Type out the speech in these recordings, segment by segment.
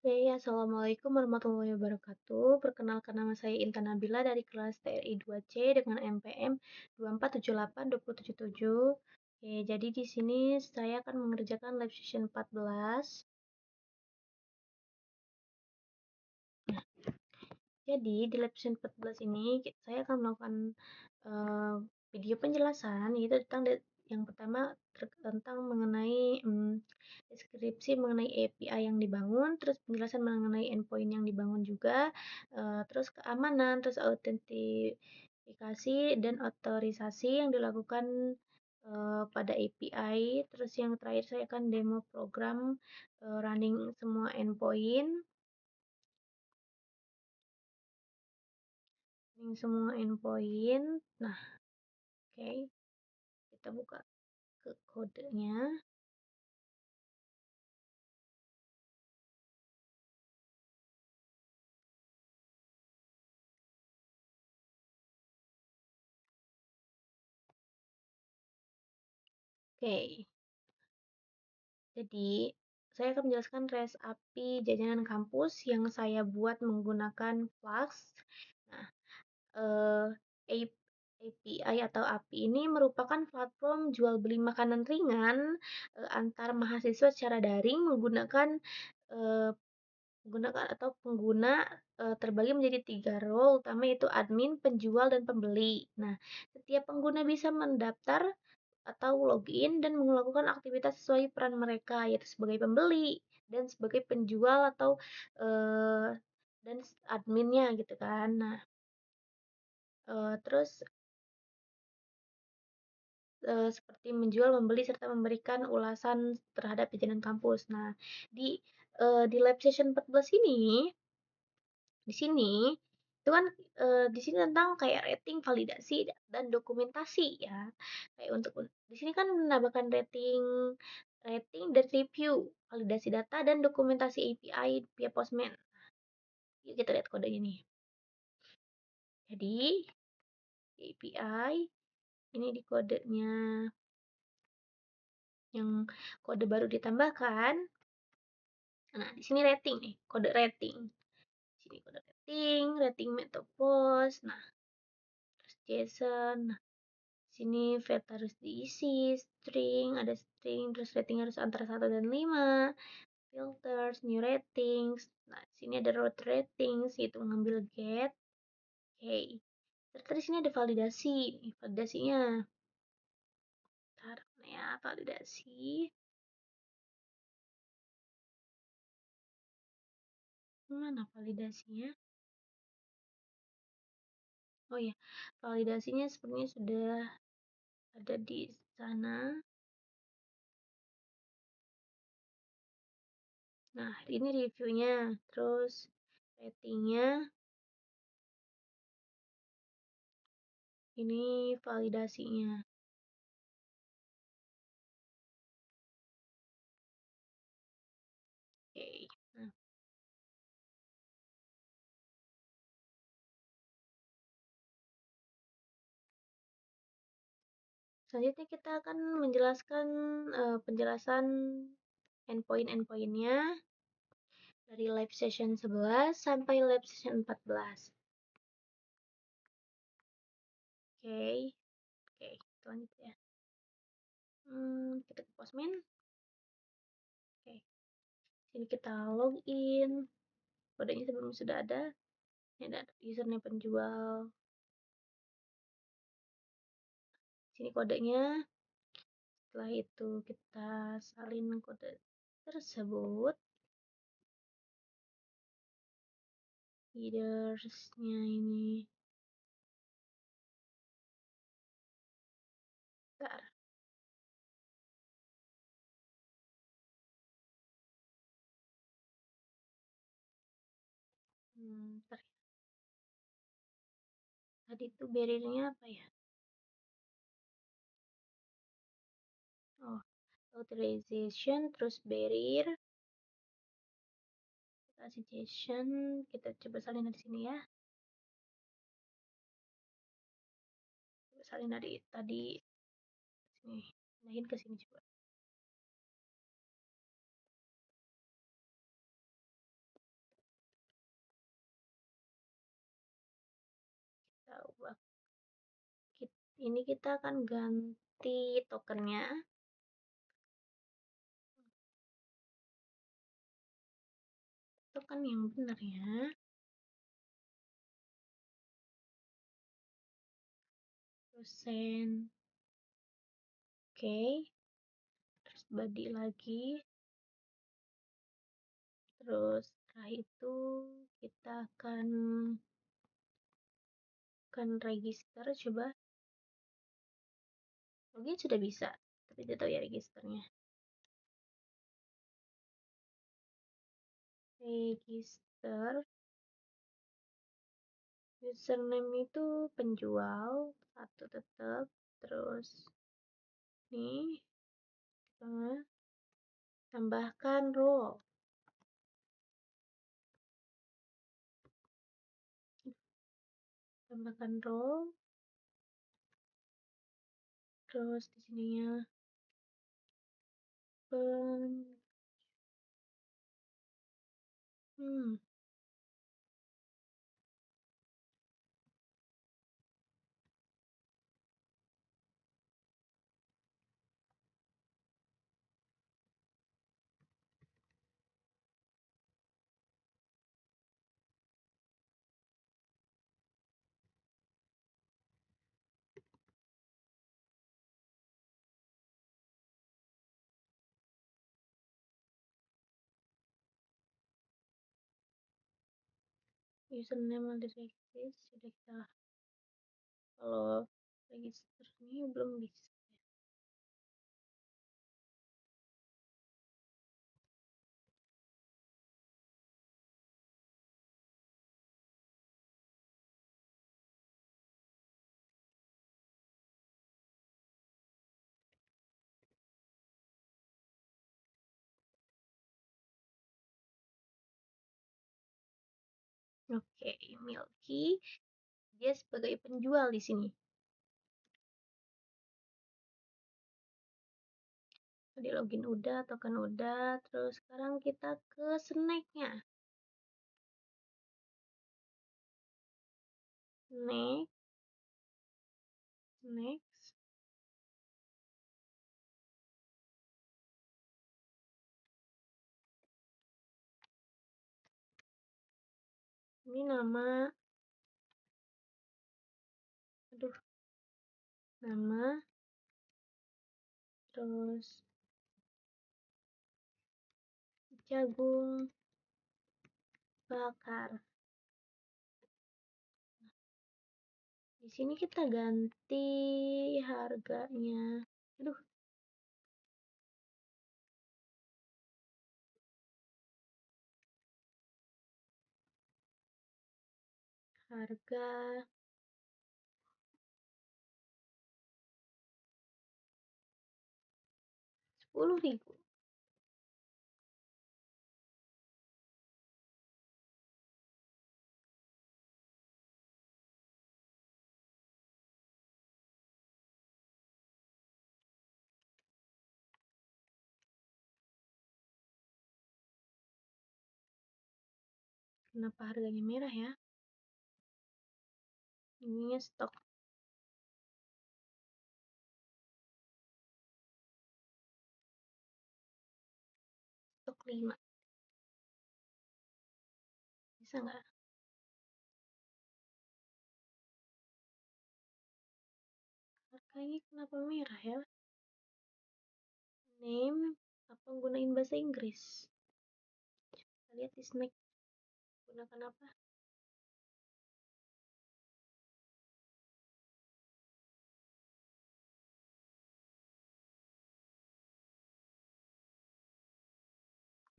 Oke, Assalamualaikum warahmatullahi wabarakatuh. Perkenalkan nama saya Intan Nabila dari kelas TRI 2C dengan NPM 24782077. Oke, jadi di sini saya akan mengerjakan lab session 14. Jadi di lab session 14 ini saya akan melakukan eh, video penjelasan yaitu tentang yang pertama tentang mengenai deskripsi mengenai API yang dibangun, terus penjelasan mengenai endpoint yang dibangun juga, terus keamanan, terus autentifikasi dan otorisasi yang dilakukan pada API, terus yang terakhir saya akan demo program running semua endpoint. Ini semua endpoint. Nah, oke, kita buka ke kodenya. Oke, jadi saya akan menjelaskan REST API jajanan kampus yang saya buat menggunakan Flux. Nah, eh, API atau API ini merupakan platform jual beli makanan ringan antar mahasiswa secara daring eh, menggunakan atau pengguna terbagi menjadi tiga role utama yaitu admin, penjual, dan pembeli. Nah, setiap pengguna bisa mendaftar atau login dan melakukan aktivitas sesuai peran mereka yaitu sebagai pembeli dan sebagai penjual atau eh, dan adminnya gitu kan. Nah, terus seperti menjual, membeli serta memberikan ulasan terhadap jajanan kampus. Nah, di di lab session 14 ini di sini itu kan di sini tentang kayak rating, validasi dan dokumentasi ya. Kayak untuk di sini kan menambahkan rating dan review, validasi data dan dokumentasi API via Postman. Yuk kita lihat kodenya nih. Jadi API ini di kodenya yang kode baru ditambahkan. Nah, di sini rating nih, kode rating. Di sini kode rating, rating Metapos. Nah, terus JSON. Nah, sini vet harus diisi, string, ada string, terus rating harus antara 1 dan 5, filters, new ratings. Nah, sini ada root ratings, itu mengambil get. Oke. Terus sini ada validasi. Nih, validasinya. Bentar, ya, validasi. Mana validasinya? Oh ya, validasinya sepertinya sudah ada di sana. Nah, ini reviewnya, terus ratingnya, ini validasinya. Oke. Nah, selanjutnya kita akan menjelaskan penjelasan endpoint-endpointnya dari live session 11 sampai live session 14. Oke, oke, lanjut ya. Kita ke Postman. Oke, sini kita login. Kodenya sebelumnya sudah ada. Ini ada username penjual. Sini kodenya. Setelah itu kita salin kode tersebut. Headersnya ini. Bentar. Bentar. Tadi itu barriernya apa ya? Oh, authorization, terus barrier, suggestion. Kita coba salin dari sini ya. Coba salin dari tadi sini. Pindahin ke sini coba. Ini kita akan ganti tokennya. Token yang benar ya. Persen. Oke. Terus body lagi. Terus setelah itu kita akan register, coba. Login sudah bisa, tapi tidak tahu ya registernya. Register. Username itu penjual, satu tetap. Terus nih, tambahkan role. Tambahkan role. Terus di sininya username register sudah kita. Kalau register ini belum bisa. Oke, Milky dia sebagai penjual di sini. Tadi login udah, token udah, terus sekarang kita ke snack-nya. Next. Ini nama, nama, terus jagung bakar. Di sini kita ganti harganya. Harga 10.000. Kenapa harganya merah ya? Ini stok 5. Bisa nggak? Harganya kenapa merah ya? Name, apa gunain bahasa Inggris? Kita lihat di snack. Gunakan apa?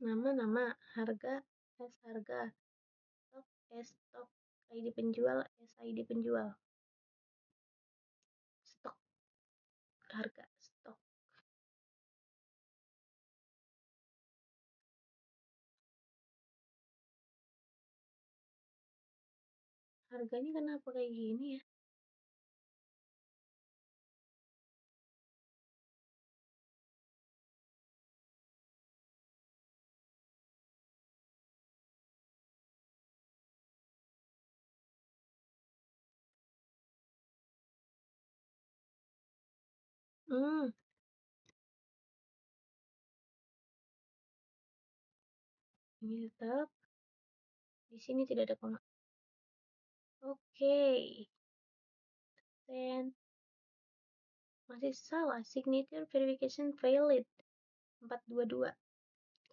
Nama, harga, harga, stok, ID penjual, ID penjual. Stok, harga, stok. Harganya kenapa kayak gini ya? Hmm, ini tetap di sini tidak ada koma. Oke, then masih salah. Signature verification failed. 422.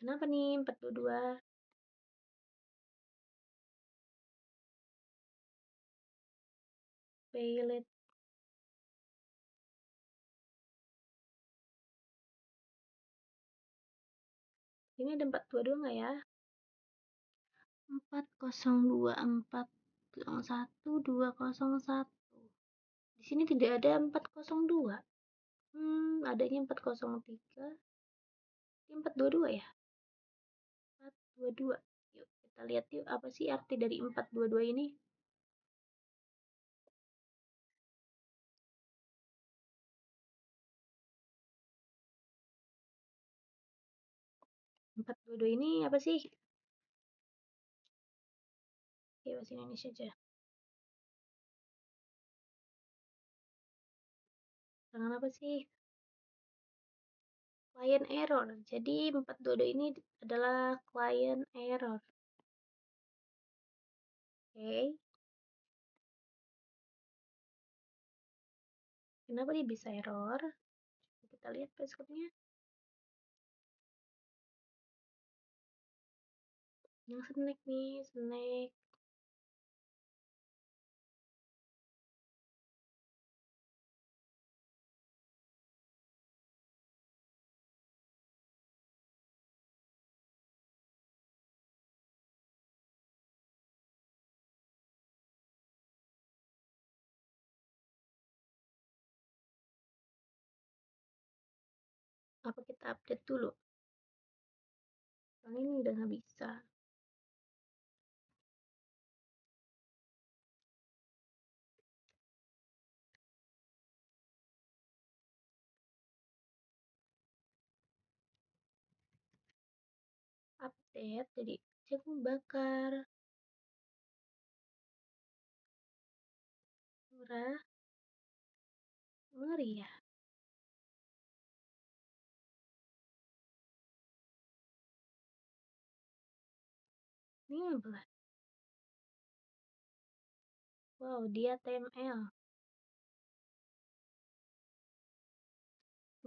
Kenapa nih 422? Failed. Ini ada 422 nggak ya? 4024 201. Di sini tidak ada 402. Adanya 403. Ini 422 ya? 422. Yuk, kita lihat yuk apa sih arti dari 422 ini? 422 ini apa sih? Oke, bahasa Indonesia aja. Tangan apa sih? Client error. Jadi 422 ini adalah client error. Oke. Kenapa dia bisa error? Kita lihat passwordnya. Yang snack nih, snack. Apa kita update dulu? Soalnya ini udah nggak bisa. Update jadi jagung bakar murah meriah. Ini belah. Wow, dia TML.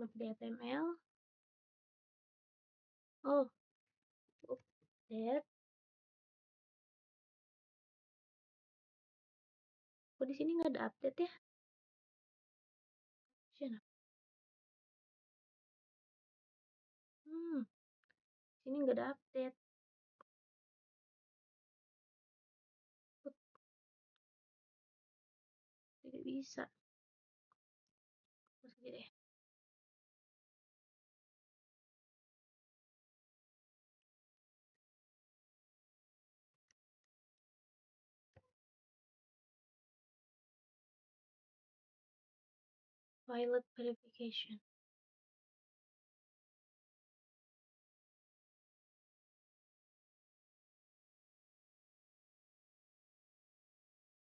Update TML. Oh, update. Kok di sini nggak ada update ya? Option. Sini nggak ada update. Kok tidak bisa. Terus deh. Pilot verification.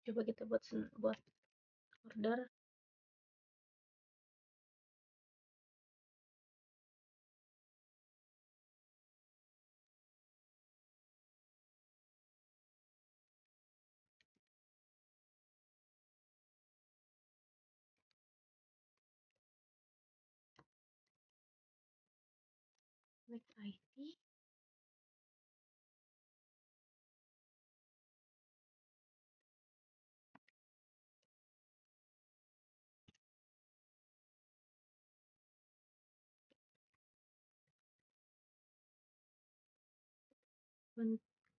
Coba kita buat order. Select ID.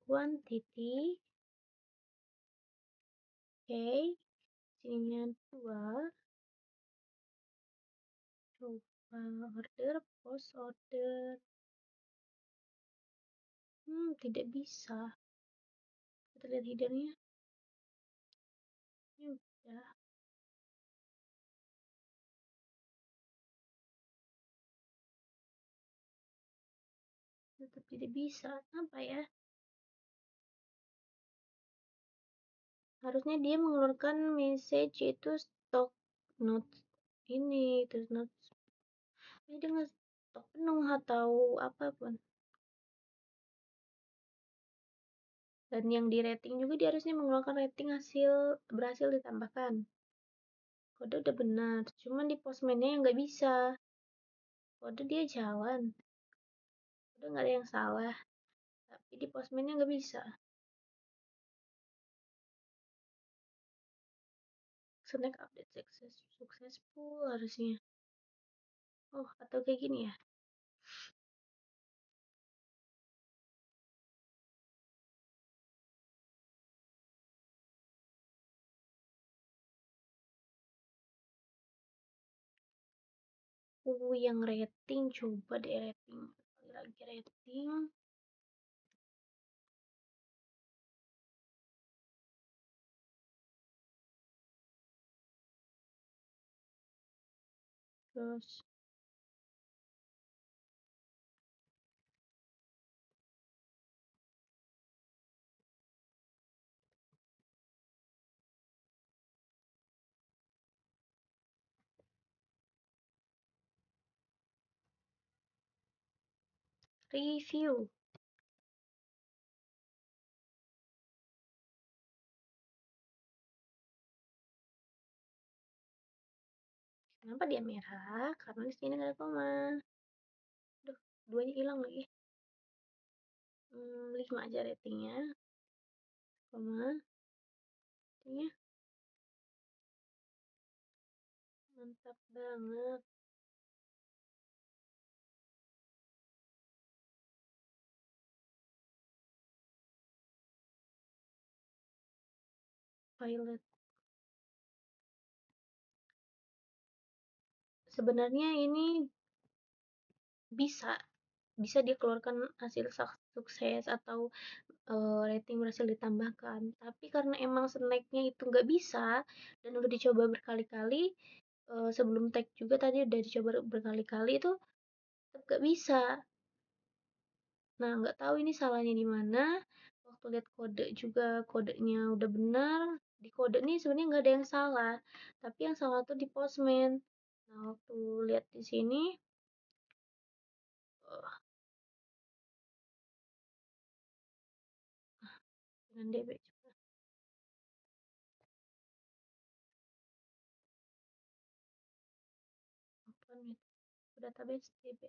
Quantity. Oke. Sininya 2. Coba order. Post order. Tidak bisa. Kita lihat headernya. Ini udah. Tetap tidak bisa. Apa ya? Harusnya dia mengeluarkan message itu stock notes ini, terus notes Ini dengan stok penuh atau apapun. Dan yang di rating juga dia harusnya mengeluarkan rating hasil berhasil ditambahkan. Kode udah benar, cuman di postmannya yang nggak bisa. Kode dia jalan, kode nggak ada yang salah, tapi di postmannya nggak bisa. Snack update successful harusnya. Oh, atau kayak gini ya. Yang rating, coba deh rating. Kali lagi rating. Terus review. Kenapa dia merah? Karena di sini nggak ada koma. Duh, duanya hilang lagi. 5 aja ratingnya. Koma. Ratingnya mantap banget. Violet. Sebenarnya ini bisa bisa dikeluarkan hasil sukses atau rating berhasil ditambahkan, tapi karena emang snacknya itu nggak bisa dan udah dicoba berkali-kali, sebelum tag juga tadi udah dicoba berkali-kali itu tetap nggak bisa. Nah, nggak tahu ini salahnya di mana. Waktu lihat kode juga kodenya udah benar. Di kode nih sebenarnya nggak ada yang salah, tapi yang salah tuh di postman. Nah, waktu lihat di sini, eh, dengan DB coba open with database DB.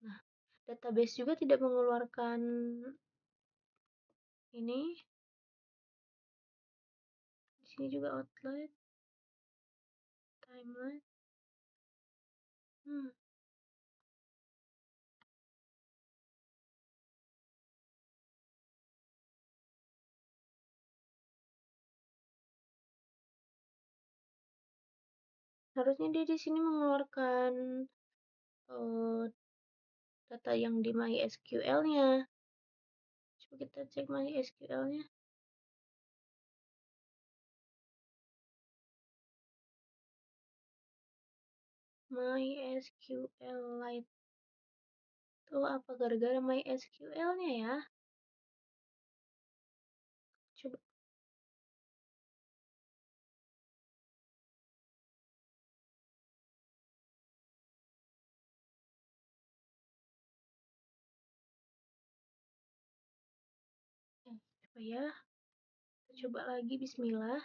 Nah, database juga tidak mengeluarkan ini. Di sini juga outlet, timeline. Hmm, harusnya dia di sini mengeluarkan eh, data yang di MySQL-nya. Coba kita cek MySQL-nya. MySQLite. Tuh apa gara-gara MySQL-nya ya? Coba coba ya. Kita coba lagi bismillah.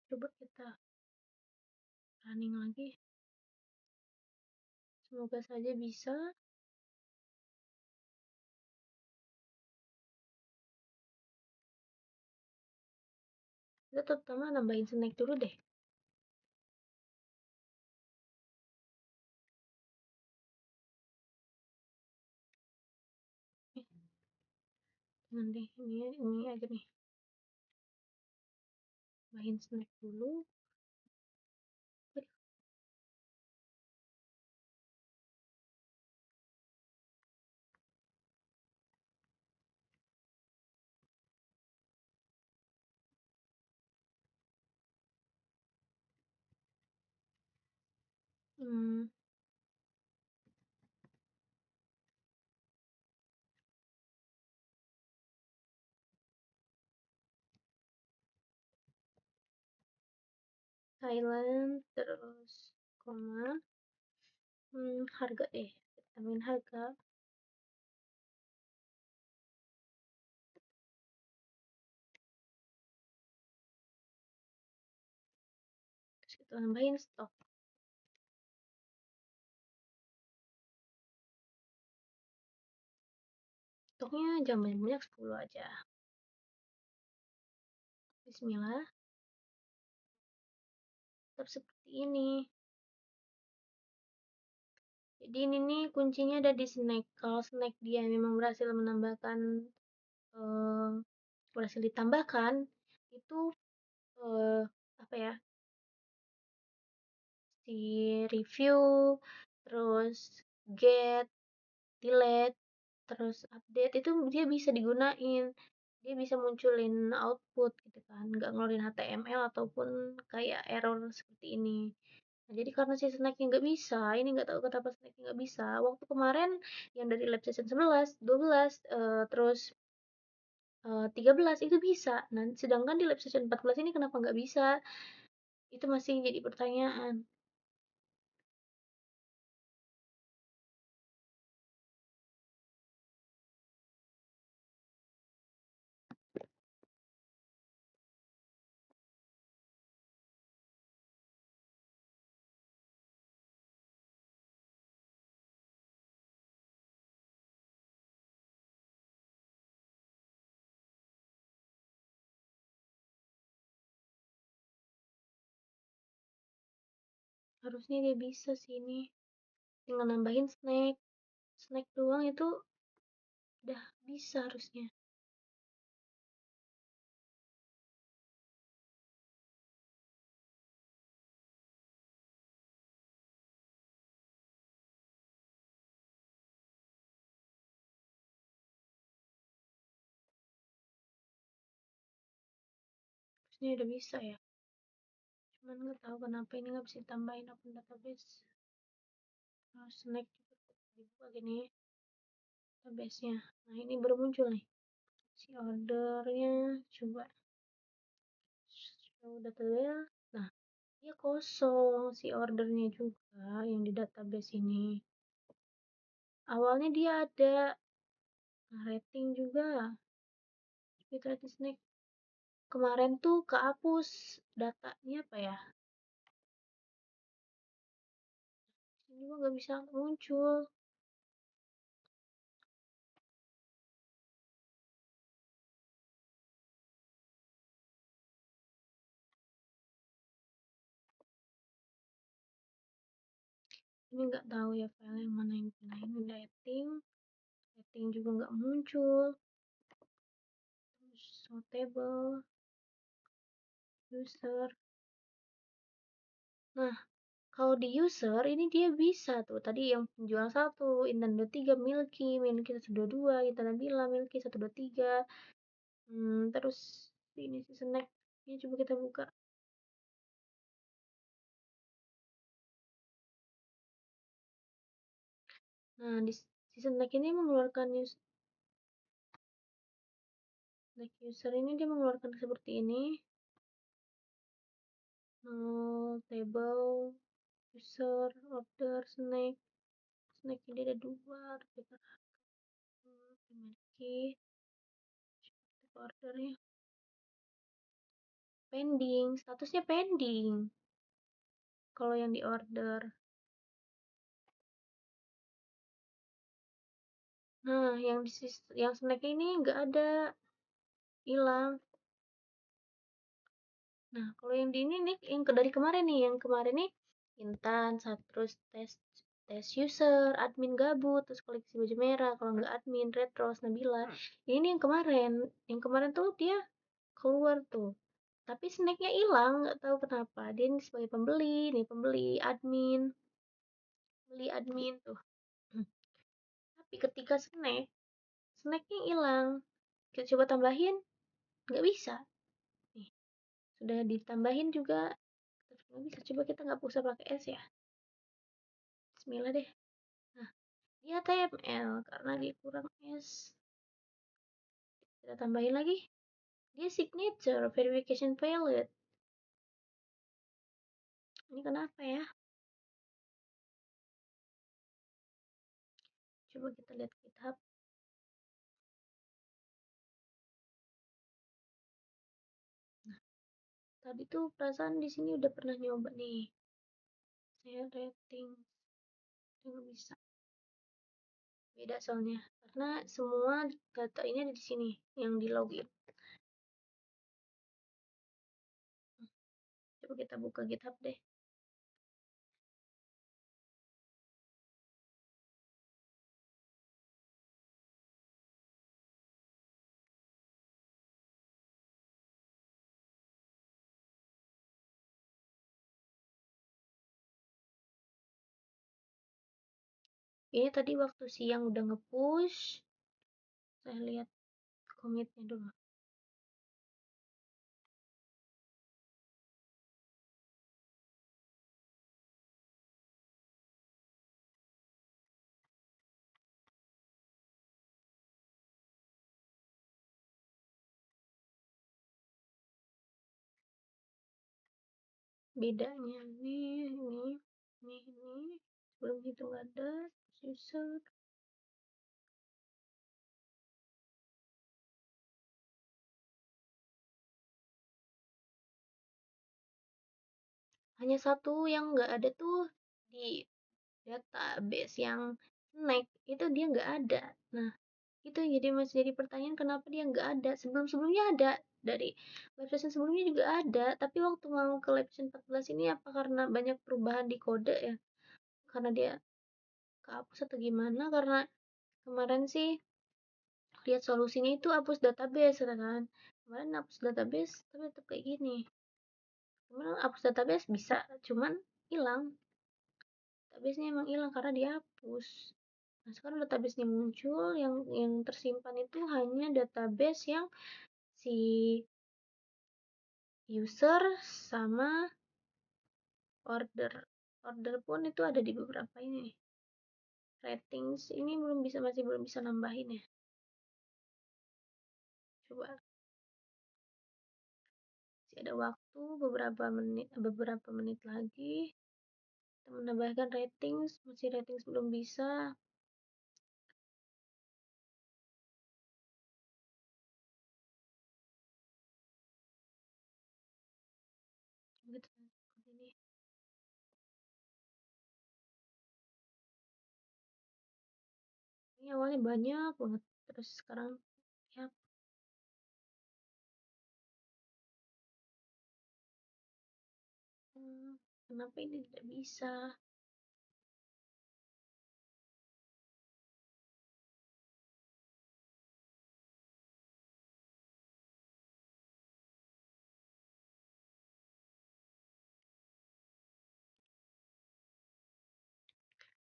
Coba kita running lagi. Semoga saja bisa. Kita terutama nambahin snack dulu deh. Eh, jangan deh, ini aja nih. Nambahin snack dulu. Hmm, Thailand, terus koma, harga deh, kita tambahin harga, terus kita tambahin stok. Stoknya jangan banyak-banyak, 10 aja. Bismillah. Tetap seperti ini. Jadi ini nih kuncinya ada di snack. Kalau snack dia memang berhasil menambahkan, eh, berhasil ditambahkan, itu eh, apa ya, si review, terus get, delete, terus update, itu dia bisa digunain. Dia bisa munculin output gitu kan, nggak ngeluarin HTML ataupun kayak error seperti ini. Nah, jadi karena si snacknya nggak bisa, ini nggak tahu kenapa snacknya nggak bisa. Waktu kemarin yang dari lab session 11, 12, terus 13 itu bisa. Nah, sedangkan di lab session 14 ini kenapa nggak bisa? Itu masih jadi pertanyaan. Harusnya dia bisa sih ini. Tinggal nambahin snack. Snack doang itu udah bisa harusnya. Harusnya udah bisa ya. Cuman nggak tahu kenapa ini nggak bisa ditambahin akun database. Snack juga dibuka gini database-nya. Nah, ini baru muncul nih. Si ordernya coba show database. Nah, dia kosong si ordernya juga yang di database ini. Awalnya dia ada, nah, rating juga. Speed rating snack. Kemarin tuh kehapus datanya apa ya? Ini juga nggak bisa muncul. Ini nggak tahu ya file yang mana yang pindahin. Rating, rating juga nggak muncul. Terus sortable, user. Nah, kalau di user ini dia bisa tuh. Tadi yang penjual 1, Intan 23, Milky, Milky 122, Intan Nabila, Milky 123. Terus ini si snack. Ini coba kita buka. Nah, di si snack ini mengeluarkan snack user ini dia mengeluarkan seperti ini. Table, user, order, snack. Snack ini ada 2, memiliki ordernya pending, statusnya pending. Kalau yang di order. Nah, yang snack ini nggak ada, hilang. Nah, kalau yang di ini nih, yang dari kemarin nih, yang kemarin nih Intan, terus tes tes user, admin gabut, terus koleksi baju merah, kalau nggak admin, Retros, Nabila. Ini yang kemarin tuh dia keluar tuh. Tapi snacknya hilang, nggak tahu kenapa. Dia ini sebagai pembeli, nih pembeli admin, beli admin tuh. Tapi ketika snacknya hilang. Kita coba tambahin, nggak bisa. Nih, sudah ditambahin juga, nggak bisa. Coba kita nggak usah pakai S ya. Bismillah deh. Nah, dia HTML karena dia kurang S. Kita tambahin lagi. Dia signature verification failed. Ini kenapa ya? Coba kita lihat GitHub. Tadi tuh perasaan di sini udah pernah nyoba nih. Saya rating nggak bisa. Beda soalnya. Karena semua data ini ada di sini yang di login. Coba kita buka GitHub deh. Ini tadi waktu siang udah nge-push. Saya lihat komitnya dulu. Bedanya ini sebelum itu nggak ada user. Hanya satu yang nggak ada tuh di database yang snack itu dia nggak ada. Nah, itu jadi masih jadi pertanyaan kenapa dia nggak ada. Sebelum-sebelumnya ada dari live session sebelumnya juga ada, tapi waktu mau ke live session 14 ini apa karena banyak perubahan di kode ya? Karena dia kehapus atau gimana? Karena kemarin sih lihat solusinya itu hapus database kan. Kemarin hapus database tapi tetap kayak gini. Kemarin hapus database bisa, cuman hilang. Database-nya emang hilang karena dihapus. Nah, sekarang database-nya muncul, yang tersimpan itu hanya database yang si user sama order. Order pun itu ada di beberapa ini. Ratings ini masih belum bisa nambahin ya. Coba masih ada waktu beberapa menit lagi. Kita menambahkan ratings, masih ratings belum bisa. Gitu. Ini awalnya banyak banget, terus sekarang ya. Kenapa ini tidak bisa?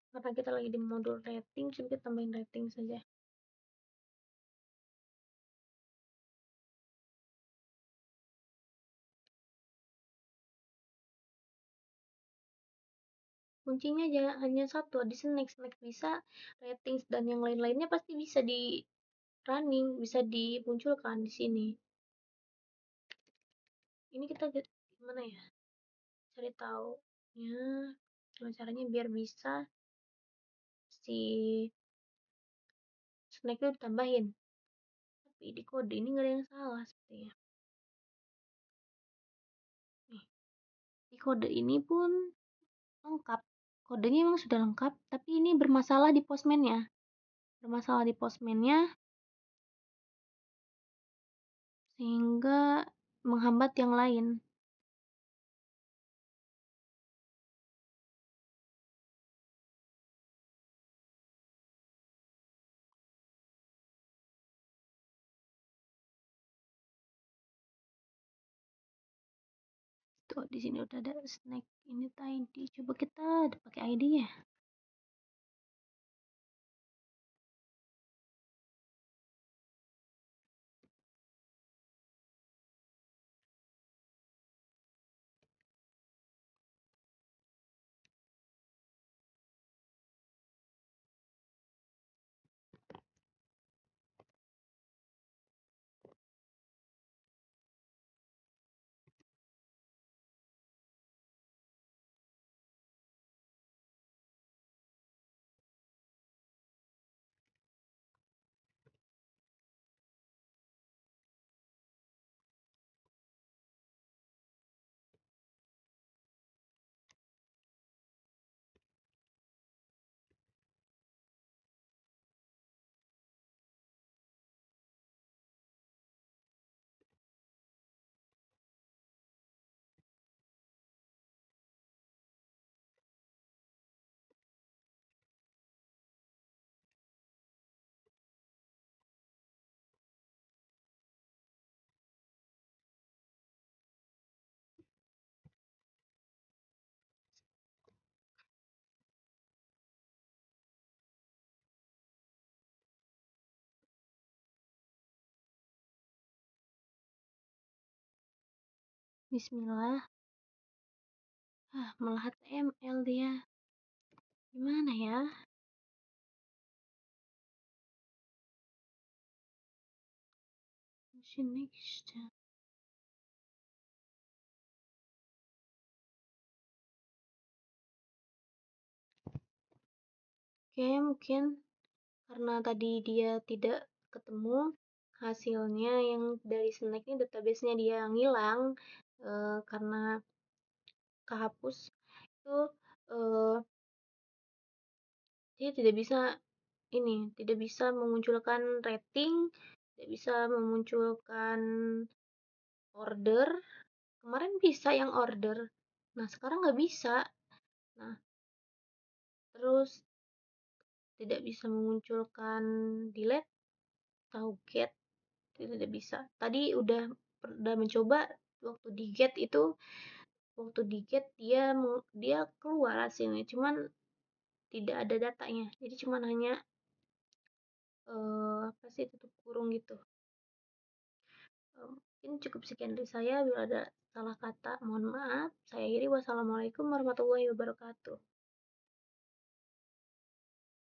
Karena kita lagi di modul rating, coba kita tambahin rating saja. Kuncinya hanya satu, di snack bisa, ratings dan yang lain-lainnya pasti bisa di running, bisa dimunculkan di sini. Ini kita gimana ya? Cari tahu ya, gimana caranya biar bisa si snack itu ditambahin. Tapi di kode ini nggak ada yang salah sepertinya. Nih, di kode ini pun lengkap. Kodenya memang sudah lengkap, tapi ini bermasalah di postman-nya. Bermasalah di postman-nya sehingga menghambat yang lain. Tuh, di sini udah ada snack ini tadi. Coba kita pakai ID-nya. Bismillah. Malah HTML dia. Gimana ya? Next. Oke, mungkin karena tadi dia tidak ketemu hasilnya yang dari Snack ini database-nya dia ngilang karena kehapus itu eh, dia tidak bisa memunculkan rating, tidak bisa memunculkan order. Kemarin bisa yang order, nah sekarang nggak bisa. Nah, terus tidak bisa memunculkan delete atau get, tidak bisa. Tadi udah mencoba waktu di get itu, waktu di get dia keluar hasilnya, cuman tidak ada datanya. Jadi cuman hanya apa sih, tutup kurung gitu. Mungkin cukup sekian dari saya. Bila ada salah kata, mohon maaf. Saya akhiri. Wassalamualaikum warahmatullahi wabarakatuh.